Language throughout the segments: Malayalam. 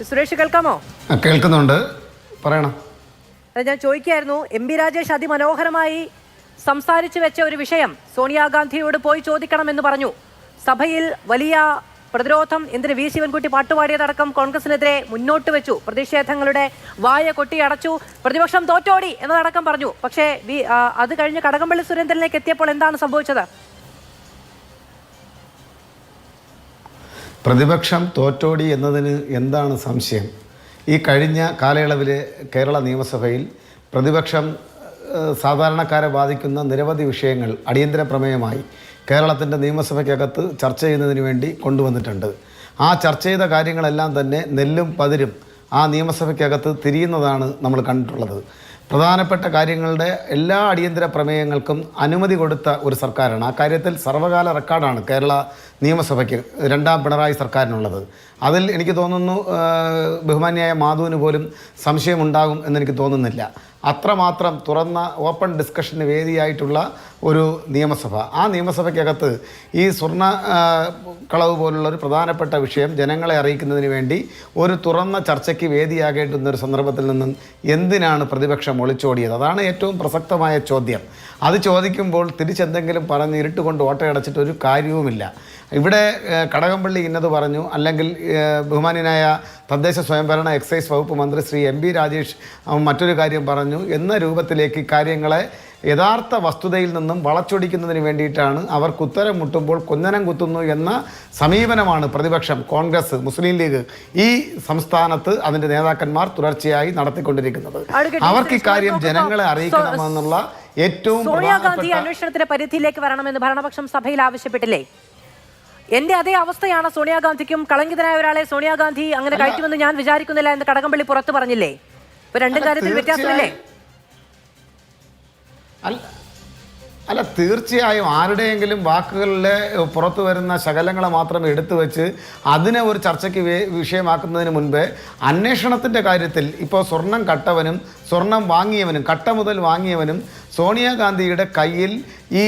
സുരേഷ് കേൾക്കാമോ? കേൾക്കുന്നുണ്ട്, പറയണം. ഞാൻ ചോദിക്കായിരുന്നു, എം പി രാജേഷ് അതിമനോഹരമായി സംസാരിച്ചു വെച്ച ഒരു വിഷയം സോണിയാഗാന്ധിയോട് പോയി ചോദിക്കണമെന്ന് പറഞ്ഞു. സഭയിൽ വലിയ പ്രതിരോധം എന്തിന് വി ശിവൻകുട്ടി പാട്ടുപാടിയതടക്കം കോൺഗ്രസിനെതിരെ മുന്നോട്ട് വെച്ചു. പ്രതിഷേധങ്ങളുടെ വായ കൊട്ടിയടച്ചു, പ്രതിപക്ഷം തോറ്റോടി എന്നതടക്കം പറഞ്ഞു. പക്ഷേ അത് കഴിഞ്ഞ് കടകംപള്ളി സുരേന്ദ്രനിലേക്ക് എത്തിയപ്പോൾ എന്താണ് സംഭവിച്ചത്? പ്രതിപക്ഷം തോറ്റോടി എന്നതിന് എന്താണ് സംശയം? ഈ കഴിഞ്ഞ കാലയളവിൽ കേരള നിയമസഭയിൽ പ്രതിപക്ഷം സാധാരണക്കാരെ ബാധിക്കുന്ന നിരവധി വിഷയങ്ങൾ അടിയന്തര പ്രമേയമായി കേരളത്തിൻ്റെ നിയമസഭയ്ക്കകത്ത് ചർച്ച ചെയ്യുന്നതിന് വേണ്ടി കൊണ്ടുവന്നിട്ടുണ്ട്. ആ ചർച്ച ചെയ്ത കാര്യങ്ങളെല്ലാം തന്നെ നെല്ലും പതിരും ആ നിയമസഭയ്ക്കകത്ത് തിരിയുന്നതാണ് നമ്മൾ കണ്ടിട്ടുള്ളത്. പ്രധാനപ്പെട്ട കാര്യങ്ങളുടെ എല്ലാ അടിയന്തര പ്രമേയങ്ങൾക്കും അനുമതി കൊടുത്ത ഒരു സർക്കാരാണ്. ആ കാര്യത്തിൽ സർവകാല റെക്കോർഡാണ് കേരള നിയമസഭയ്ക്ക് രണ്ടാം പിണറായി സർക്കാരിനുള്ളത്. അതിൽ എനിക്ക് തോന്നുന്നു ബഹുമാന്യായ മാധുവിന് പോലും സംശയമുണ്ടാകും എന്നെനിക്ക് തോന്നുന്നില്ല. അത്രമാത്രം തുറന്ന ഓപ്പൺ ഡിസ്കഷന് വേദിയായിട്ടുള്ള ഒരു നിയമസഭ. ആ നിയമസഭയ്ക്കകത്ത് ഈ സ്വർണ്ണ കളവ് പോലുള്ള ഒരു പ്രധാനപ്പെട്ട വിഷയം ജനങ്ങളെ അറിയിക്കുന്നതിന് വേണ്ടി ഒരു തുറന്ന ചർച്ചയ്ക്ക് വേദിയാകേണ്ടുന്ന ഒരു സന്ദർഭത്തിൽ നിന്നും എന്തിനാണ് പ്രതിപക്ഷം ഒളിച്ചോടിയത്? അതാണ് ഏറ്റവും പ്രസക്തമായ ചോദ്യം. അത് ചോദിക്കുമ്പോൾ തിരിച്ചെന്തെങ്കിലും പറഞ്ഞ് ഇരുട്ടുകൊണ്ട് ഓട്ടയടച്ചിട്ട് ഒരു കാര്യവുമില്ല. ഇവിടെ കടകംപള്ളി ഇന്നത് പറഞ്ഞു, അല്ലെങ്കിൽ ബഹുമാന്യനായ തദ്ദേശ സ്വയംഭരണ എക്സൈസ് വകുപ്പ് മന്ത്രി ശ്രീ എം പി രാജേഷ് മറ്റൊരു കാര്യം പറഞ്ഞു എന്ന രൂപത്തിലേക്ക് കാര്യങ്ങളെ യഥാർത്ഥ വസ്തുതയിൽ നിന്നും വളച്ചൊടിക്കുന്നതിന് വേണ്ടിയിട്ടാണ് അവർക്ക് ഉത്തരം മുട്ടുമ്പോൾ കൊഞ്ഞനം കുത്തുന്നു എന്ന സമീപനമാണ് പ്രതിപക്ഷം, കോൺഗ്രസ്, മുസ്ലിം ലീഗ് ഈ സംസ്ഥാനത്ത് അതിൻ്റെ നേതാക്കന്മാർ തുടർച്ചയായി നടത്തിക്കൊണ്ടിരിക്കുന്നത്. അവർക്ക് ഇക്കാര്യം ജനങ്ങളെ അറിയിക്കണമെന്നുള്ള ഏറ്റവും സോണിയാഗാന്ധി അന്വേഷണത്തിന്റെ പരിധിയിലേക്ക് വരണമെന്ന് ഭരണപക്ഷം സഭയിൽ ആവശ്യപ്പെട്ടില്ലേ? എന്റെ അതേ അവസ്ഥയാണ് സോണിയാഗാന്ധിക്കും. കളങ്കിതനായ ഒരാളെ സോണിയാഗാന്ധി അങ്ങനെ കഴിക്കുമെന്ന് ഞാൻ വിചാരിക്കുന്നില്ല എന്ന് കടകംപള്ളി പുറത്തു പറഞ്ഞില്ലേ? ഇപ്പൊ രണ്ടും കാര്യത്തിൽ വ്യത്യാസമില്ലേ? അല്ല, തീർച്ചയായും ആരുടെയെങ്കിലും വാക്കുകളിലെ പുറത്തു വരുന്ന ശകലങ്ങളെ മാത്രം എടുത്തു വെച്ച് അതിനെ ഒരു ചർച്ചയ്ക്ക് വിഷയമാക്കുന്നതിന് മുൻപേ അന്വേഷണത്തിൻ്റെ കാര്യത്തിൽ ഇപ്പോൾ സ്വർണം കട്ടവനും സ്വർണം വാങ്ങിയവനും കട്ട മുതൽ വാങ്ങിയവനും സോണിയാഗാന്ധിയുടെ കയ്യിൽ ഈ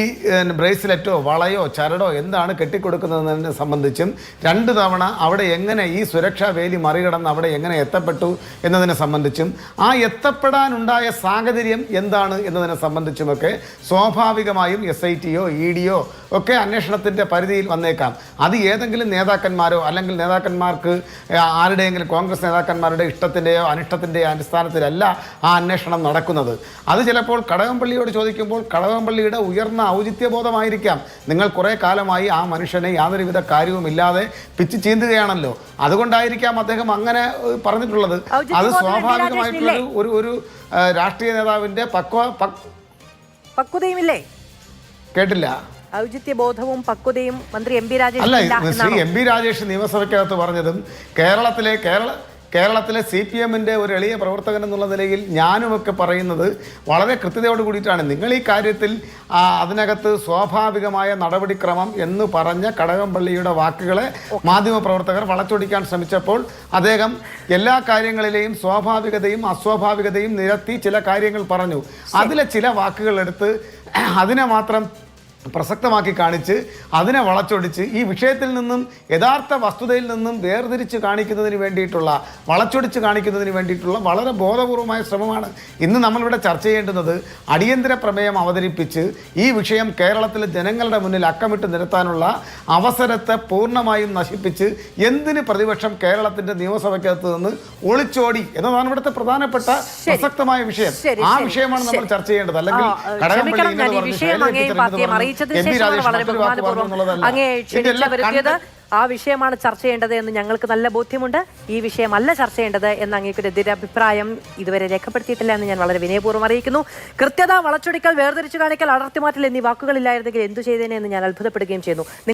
ബ്രേസ്ലെറ്റോ വളയോ ചരടോ എന്താണ് കെട്ടിക്കൊടുക്കുന്നതിനെ സംബന്ധിച്ചും 2 തവണ അവിടെ എങ്ങനെ ഈ സുരക്ഷാ വേലി മറികടന്ന് അവിടെ എങ്ങനെ എത്തപ്പെട്ടു എന്നതിനെ സംബന്ധിച്ചും ആ എത്തപ്പെടാനുണ്ടായ സാഹചര്യം എന്താണ് എന്നതിനെ സംബന്ധിച്ചുമൊക്കെ സ്വാഭാവികമായും SITയോ EDയോ ഒക്കെ അന്വേഷണത്തിൻ്റെ പരിധിയിൽ വന്നേക്കാം. അത് ഏതെങ്കിലും നേതാക്കന്മാരോ അല്ലെങ്കിൽ നേതാക്കന്മാർക്ക് ആരുടെയെങ്കിലും കോൺഗ്രസ് നേതാക്കന്മാരുടെ ഇഷ്ടത്തിൻ്റെയോ അനിഷ്ടത്തിൻ്റെയോ അടിസ്ഥാനത്തിലല്ല ആ അന്വേഷണം നടക്കുന്നത്. അത് ചിലപ്പോൾ കടകംപള്ളിയോട് ചോദിക്കുമ്പോൾ കടകംപള്ളിയുടെ ഉയർന്ന ഔചിത്യബോധമായിരിക്കാം. നിങ്ങൾ കുറേ കാലമായി ആ മനുഷ്യനെ യാതൊരുവിധ കാര്യവുമില്ലാതെ പിച്ച് ചീന്തുകയാണല്ലോ, അതുകൊണ്ടായിരിക്കാം അദ്ദേഹം അങ്ങനെ പറഞ്ഞിട്ടുള്ളത്. അത് സ്വാഭാവികമായിട്ടുള്ള ഒരു രാഷ്ട്രീയ നേതാവിൻ്റെ പക്വതയുമില്ലേ? കേട്ടില്ല. ഔചിത്യബോധവും പക്വതയും മന്ത്രി എം പി രാജേഷ് അല്ല, ശ്രീ എം പി രാജേഷ് നിയമസഭയ്ക്കകത്ത് പറഞ്ഞതും കേരളത്തിലെ CPMൻ്റെ ഒരു എളിയ പ്രവർത്തകൻ എന്നുള്ള നിലയിൽ ഞാനുമൊക്കെ പറയുന്നത് വളരെ കൃത്യതയോട് കൂടിയിട്ടാണ്. നിങ്ങൾ ഈ കാര്യത്തിൽ അതിനകത്ത് സ്വാഭാവികമായ നടപടിക്രമം എന്ന് പറഞ്ഞ കടകംപള്ളിയുടെ വാക്കുകളെ മാധ്യമപ്രവർത്തകർ വളച്ചൊടിക്കാൻ ശ്രമിച്ചപ്പോൾ അദ്ദേഹം എല്ലാ കാര്യങ്ങളിലെയും സ്വാഭാവികതയും അസ്വാഭാവികതയും നിരത്തി ചില കാര്യങ്ങൾ പറഞ്ഞു. അതിലെ ചില വാക്കുകൾ എടുത്ത് അതിനെ മാത്രം പ്രസക്തമാക്കി കാണിച്ച് അതിനെ വളച്ചൊടിച്ച് ഈ വിഷയത്തിൽ നിന്നും യഥാർത്ഥ വസ്തുതയിൽ നിന്നും വേർതിരിച്ച് കാണിക്കുന്നതിന് വേണ്ടിയിട്ടുള്ള വളച്ചൊടിച്ച് കാണിക്കുന്നതിന് വേണ്ടിയിട്ടുള്ള വളരെ ബോധപൂർവമായ ശ്രമമാണ് ഇന്ന് നമ്മളിവിടെ ചർച്ച ചെയ്യേണ്ടുന്നത്. അടിയന്തര പ്രമേയം അവതരിപ്പിച്ച് ഈ വിഷയം കേരളത്തിലെ ജനങ്ങളുടെ മുന്നിൽ അക്കമിട്ട് നിരത്താനുള്ള അവസരത്തെ പൂർണ്ണമായും നശിപ്പിച്ച് എന്തിന് പ്രതിപക്ഷം കേരളത്തിൻ്റെ നിയമസഭയ്ക്കകത്ത് നിന്ന് ഒളിച്ചോടി എന്നതാണ് ഇവിടുത്തെ പ്രധാനപ്പെട്ട പ്രസക്തമായ വിഷയം. ആ വിഷയമാണ് നമ്മൾ ചർച്ച ചെയ്യേണ്ടത്. അല്ലെങ്കിൽ വളരെ ബഹുമാനപൂർവ്വം അങ്ങേ ക്ഷണിച്ചു വരുത്തിയത് ആ വിഷയമാണ് ചർച്ച ചെയ്യേണ്ടത് എന്ന് ഞങ്ങൾക്ക് നല്ല ബോധ്യമുണ്ട്. ഈ വിഷയമല്ല ചർച്ച ചെയ്യേണ്ടത് എന്ന് അങ്ങേക്കൊരു എതിരഭിപ്രായം ഇതുവരെ രേഖപ്പെടുത്തിയിട്ടില്ല എന്ന് ഞാൻ വളരെ വിനയപൂർവ്വം അറിയിക്കുന്നു. കൃത്യത, വളച്ചൊടിക്കൽ, വേർതിരിച്ചു കാണിക്കൽ, അടർത്തിമാറ്റൽ എന്നീ വാക്കുകളില്ലായിരുന്നെങ്കിൽ എന്തു ചെയ്തേനെ എന്ന് ഞാൻ അത്ഭുതപ്പെടുകയും ചെയ്യുന്നു.